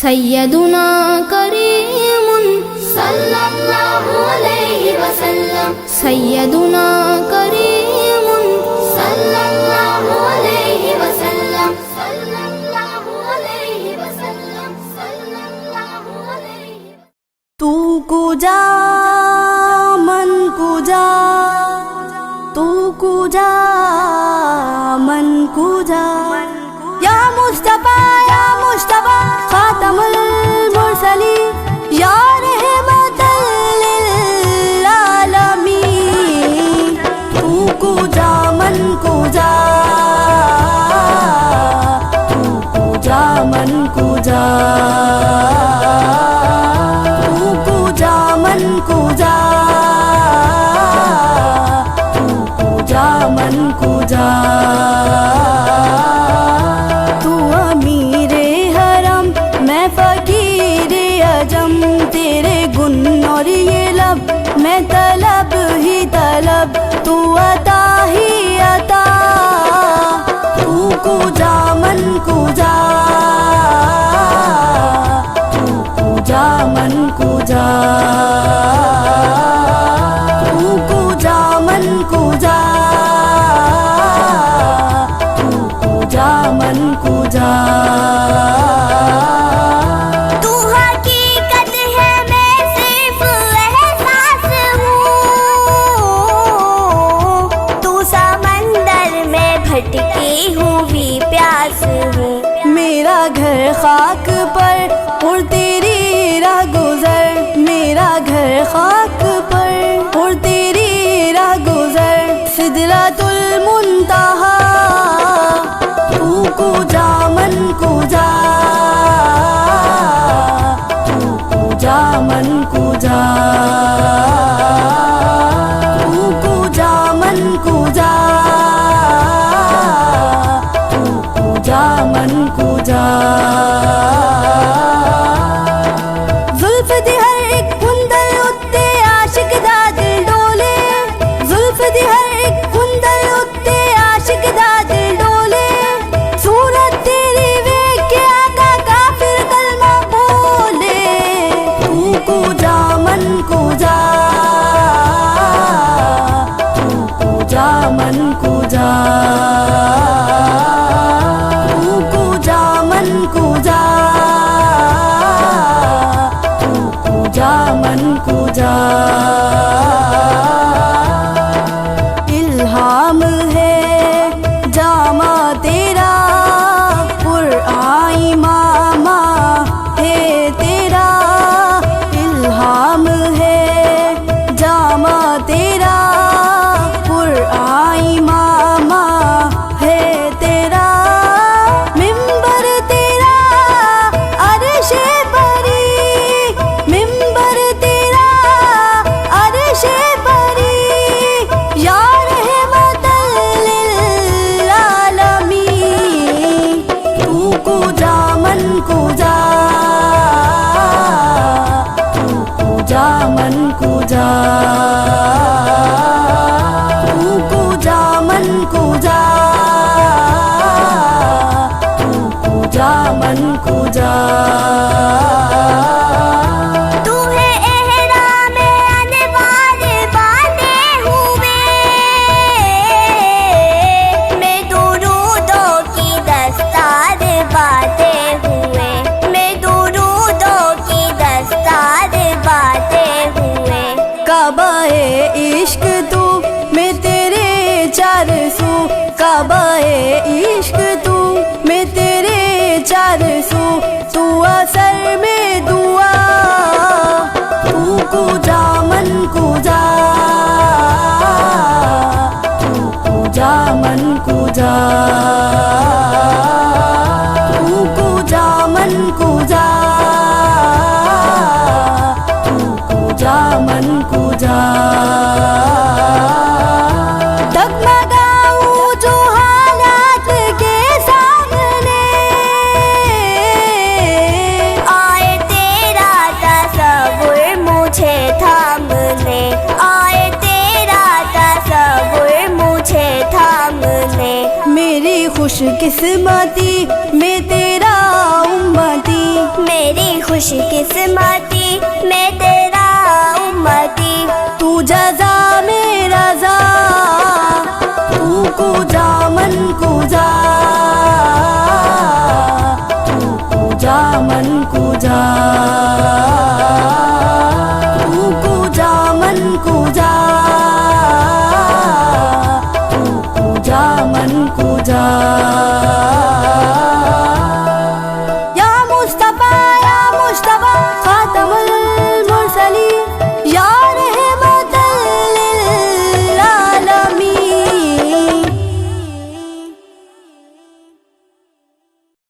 سیدنا کریم صلی اللہ علیہ وسلم، سیدنا کریم صلی اللہ علیہ وسلم، صلی اللہ علیہ وسلم، صلی اللہ علیہ۔ تو کجا من کجا، تو کجا من کجا، یا مصطفیٰ یا مصطفیٰ خاتم المرسلین، یا رحمت للعالمین۔ تو کجا من کجا، تو کجا من کجا، تو کجا من کجا، تو کجا من کجا۔ تو امیر حرم میں فقیر عجم، تیرے گن اور یہ لب میں طلب ہی طلب، تو عطا ہی عطا۔ تو کجا من کجا، تو کجا من کجا، تو کجا من کجا، تو کجا من کجا۔ تو حقیقت ہے میں صرف احساس ہوں، تو سمندر میں بھٹکی ہوئی پیاس ہوں۔ میرا گھر خاک پر اور تیری راہ گزر، میرا گھر خاک پر اور تیری راہ گزر، سدرۃ المنتہا۔ تو کجا من کجا، تو کجا من کجا، تو کجا من کجا، تو کجا من کجا۔ زلف دی ہر ایک کندل اتے عاشق دا دل ڈولے، زلف دی ہر ایک کندل اتے عاشق دا دل ڈولے، صورت تیری ویکھ کے آقا کافر کلمہ بولے۔ تو کجا من کجا، تو کجا من کجا، تو کجا من کجا، تو کجا من کجا۔ الہام ہے جامع تیرا، قرآن امام ہے تیرا، الہام ہے جامع تیرا، قرآن امام ہے تیرا، ممبر تیرا عرش بری، ممبر تیرا عرش بری، یا رحمت للعالمین۔ تو کجا من کجا، تو کجا من کجا، تو کجا من کجا، تو کجا من کجا۔ تو ہے احرام انوار باندھے ہوئے، میں درودوں کی دستار باندھے ہوئے، میں درودوں کی دستار باندھے ہوئے۔ کعبہ عشق تو میں تیرے چار سو، کعبہ عشق تو میں تیرے چار سو، تو اثر میں دعا۔ تو کجا من کجا، تو کجا من کجا، تو کجا من کجا، تو کجا من کجا۔ ڈگمگاؤں جو حالات کے سامنے، آئے تیرا تصور مجھے تھامنے، آئے تیرا تصور مجھے تھامنے۔ میری خوش قسمتی میں تیرا امتی، میری خوش قسمتی میں تیرا امتی. تو جزا